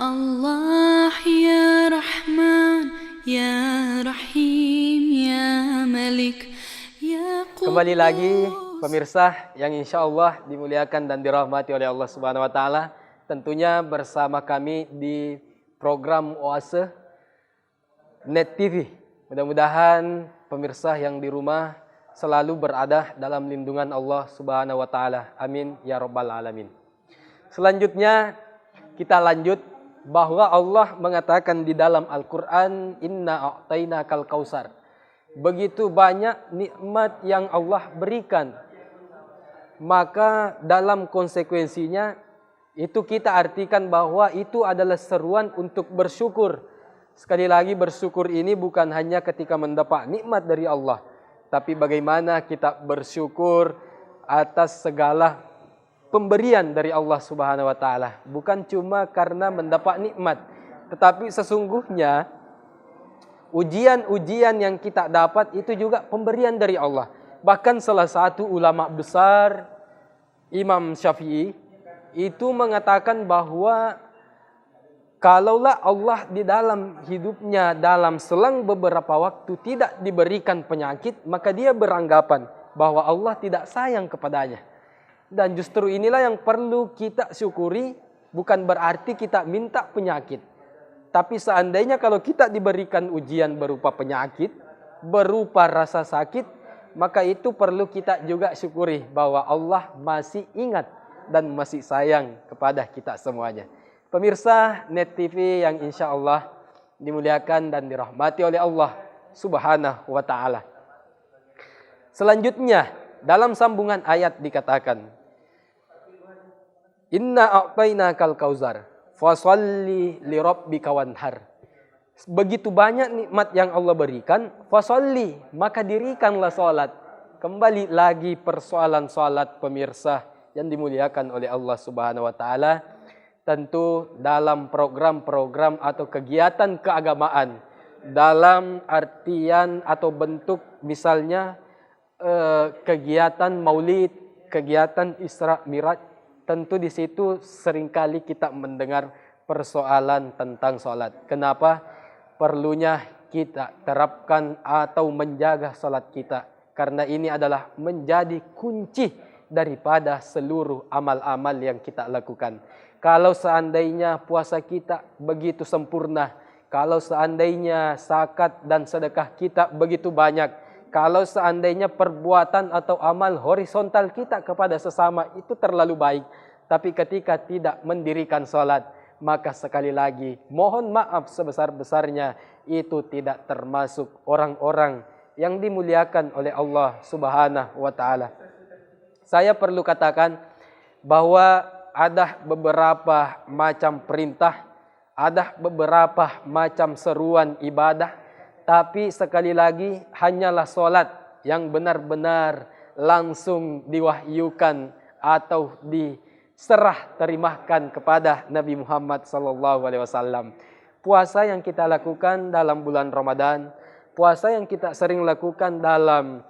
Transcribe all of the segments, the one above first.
Allah ya Rahman ya Rahim ya Malik ya Qudus. Kembali lagi pemirsa yang insya Allah dimuliakan dan dirahmati oleh Allah Subhanahu Wa Taala. Tentunya bersama kami di program Oase Net TV. Mudah-mudahan pemirsa yang di rumah selalu berada dalam lindungan Allah Subhanahu Wa Taala. Amin ya Rabbal Alamin. Selanjutnya kita lanjut bahwa Allah mengatakan di dalam Al-Quran, Inna a'tainakal kausar. Begitu banyak nikmat yang Allah berikan. Maka dalam konsekuensinya itu kita artikan bahwa itu adalah seruan untuk bersyukur. Sekali lagi bersyukur ini bukan hanya ketika mendapat nikmat dari Allah. Tapi bagaimana kita bersyukur atas segala pemberian dari Allah Subhanahu wa Ta'ala. Bukan cuma karena mendapat nikmat, tetapi sesungguhnya ujian-ujian yang kita dapat itu juga pemberian dari Allah. Bahkan salah satu ulama besar, Imam Syafi'i, itu mengatakan bahwa kalaulah Allah di dalam hidupnya dalam selang beberapa waktu tidak diberikan penyakit, maka dia beranggapan bahwa Allah tidak sayang kepadanya. Dan justru inilah yang perlu kita syukuri, bukan berarti kita minta penyakit. Tapi seandainya kalau kita diberikan ujian berupa penyakit, berupa rasa sakit, maka itu perlu kita juga syukuri bahwa Allah masih ingat dan masih sayang kepada kita semuanya. Pemirsa Net TV yang insya Allah dimuliakan dan dirahmati oleh Allah Subhanahu wa Ta'ala. Selanjutnya dalam sambungan ayat dikatakan, Inna a'tainakal kausar fasholli lirabbika wanhar. Begitu banyak nikmat yang Allah berikan, fasholli, maka dirikanlah salat. Kembali lagi persoalan salat pemirsa yang dimuliakan oleh Allah Subhanahu wa Ta'ala. Tentu dalam program-program atau kegiatan keagamaan, dalam artian atau bentuk misalnya kegiatan maulid, kegiatan Isra Miraj, tentu di situ seringkali kita mendengar persoalan tentang sholat. Kenapa? Perlunya kita terapkan atau menjaga sholat kita. Karena ini adalah menjadi kunci daripada seluruh amal-amal yang kita lakukan. Kalau seandainya puasa kita begitu sempurna, kalau seandainya zakat dan sedekah kita begitu banyak, kalau seandainya perbuatan atau amal horizontal kita kepada sesama itu terlalu baik, tapi ketika tidak mendirikan sholat, maka sekali lagi mohon maaf sebesar-besarnya itu tidak termasuk orang-orang yang dimuliakan oleh Allah Subhanahu wa Ta'ala. Saya perlu katakan bahwa ada beberapa macam perintah, ada beberapa macam seruan ibadah, tapi sekali lagi hanyalah sholat yang benar-benar langsung diwahyukan atau diserah terimakan kepada Nabi Muhammad SAW. Puasa yang kita lakukan dalam bulan Ramadan, puasa yang kita sering lakukan dalam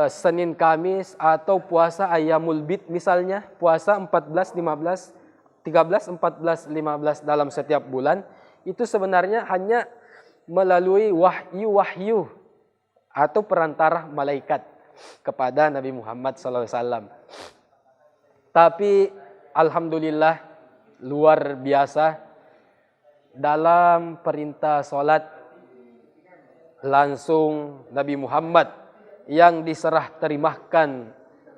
Senin Kamis atau puasa Ayyamul Bid misalnya, puasa 14, 15, 13, 14, 15 dalam setiap bulan, itu sebenarnya hanya melalui wahyu-wahyu atau perantara malaikat kepada Nabi Muhammad SAW. Tapi alhamdulillah luar biasa dalam perintah sholat langsung Nabi Muhammad yang diserah terimahkan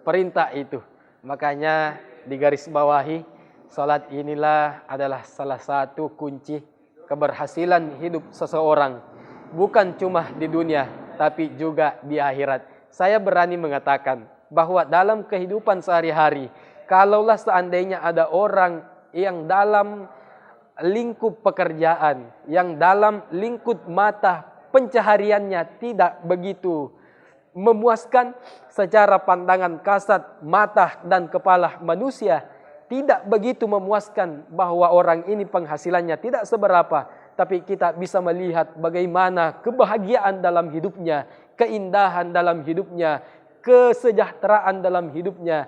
perintah itu. Makanya digarisbawahi, sholat inilah adalah salah satu kunci keberhasilan hidup seseorang, bukan cuma di dunia tapi juga di akhirat. Saya berani mengatakan bahwa dalam kehidupan sehari-hari, kalaulah seandainya ada orang yang dalam lingkup pekerjaan, yang dalam lingkup mata pencahariannya tidak begitu memuaskan secara pandangan kasat mata dan kepala manusia, tidak begitu memuaskan bahwa orang ini penghasilannya tidak seberapa, tapi kita bisa melihat bagaimana kebahagiaan dalam hidupnya, keindahan dalam hidupnya, kesejahteraan dalam hidupnya.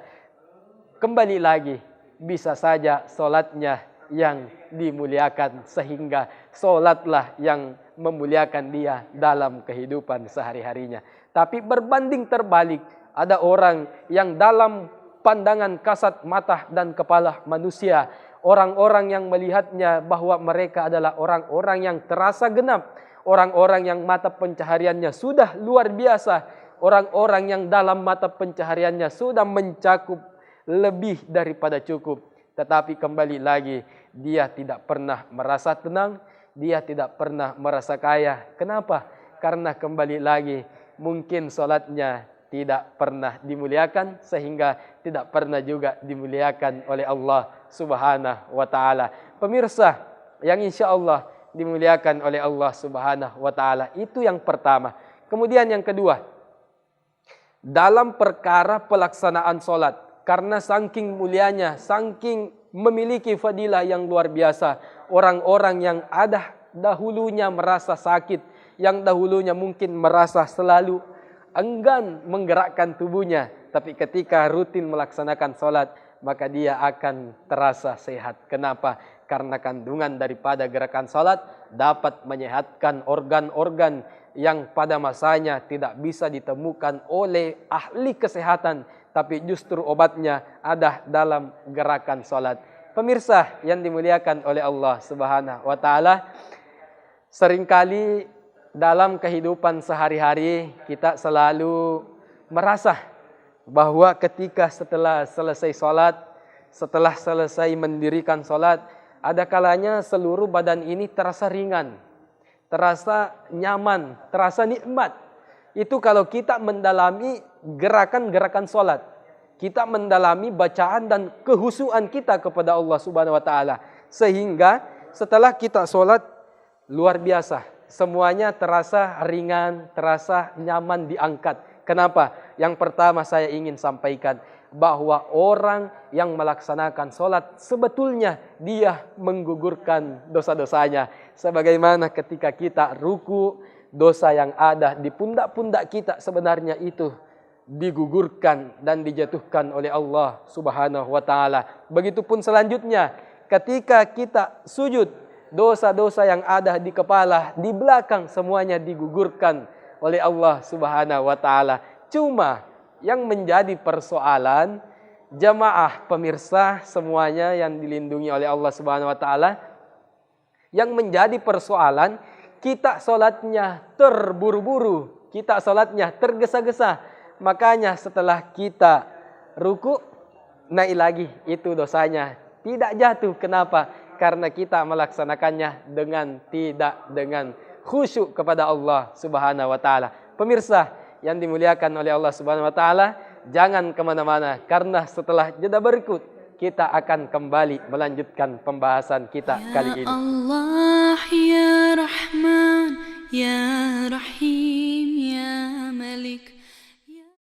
Kembali lagi, bisa saja sholatnya yang dimuliakan, sehingga solatlah yang memuliakan dia dalam kehidupan sehari-harinya. Tapi berbanding terbalik, ada orang yang dalam pandangan kasat mata dan kepala manusia, orang-orang yang melihatnya bahwa mereka adalah orang-orang yang terasa genap, orang-orang yang mata pencahariannya sudah luar biasa, orang-orang yang dalam mata pencahariannya sudah mencakup lebih daripada cukup. Tetapi kembali lagi, dia tidak pernah merasa tenang, dia tidak pernah merasa kaya. Kenapa? Karena kembali lagi, mungkin solatnya tidak pernah dimuliakan, sehingga tidak pernah juga dimuliakan oleh Allah Subhanahu wa Ta'ala. Pemirsa yang insya Allah dimuliakan oleh Allah Subhanahu wa Ta'ala, itu yang pertama. Kemudian yang kedua, dalam perkara pelaksanaan solat, karena saking mulianya, saking memiliki fadilah yang luar biasa, orang-orang yang ada dahulunya merasa sakit, yang dahulunya mungkin merasa selalu enggan menggerakkan tubuhnya, tapi ketika rutin melaksanakan sholat, maka dia akan terasa sehat. Kenapa? Karena kandungan daripada gerakan sholat dapat menyehatkan organ-organ yang pada masanya tidak bisa ditemukan oleh ahli kesehatan, tapi justru obatnya ada dalam gerakan sholat. Pemirsa yang dimuliakan oleh Allah Subhanahu wa Ta'ala, seringkali dalam kehidupan sehari-hari kita selalu merasa bahwa ketika setelah selesai sholat, setelah selesai mendirikan sholat, ada kalanya seluruh badan ini terasa ringan, terasa nyaman, terasa nikmat. Itu kalau kita mendalami gerakan-gerakan sholat, kita mendalami bacaan dan kehusuan kita kepada Allah Subhanahu wa Ta'ala, sehingga setelah kita sholat luar biasa, semuanya terasa ringan, terasa nyaman diangkat. Kenapa? Yang pertama saya ingin sampaikan bahwa orang yang melaksanakan sholat sebetulnya dia menggugurkan dosa-dosanya. Sebagaimana ketika kita ruku, dosa yang ada di pundak-pundak kita sebenarnya itu digugurkan dan dijatuhkan oleh Allah Subhanahu wa Ta'ala. Begitupun selanjutnya ketika kita sujud, dosa-dosa yang ada di kepala, di belakang, semuanya digugurkan oleh Allah Subhanahu wa Ta'ala. Cuma yang menjadi persoalan, jamaah pemirsa semuanya yang dilindungi oleh Allah Subhanahu wa Ta'ala, yang menjadi persoalan, kita sholatnya terburu-buru, kita sholatnya tergesa-gesa. Makanya setelah kita ruku, naik lagi, itu dosanya tidak jatuh. Kenapa? Karena kita melaksanakannya tidak dengan khusyuk kepada Allah Subhanahu wa Ta'ala. Pemirsa yang dimuliakan oleh Allah Subhanahu wa Ta'ala, jangan kemana-mana, karena setelah jeda berikut kita akan kembali melanjutkan pembahasan kita kali ini. Ya Allah,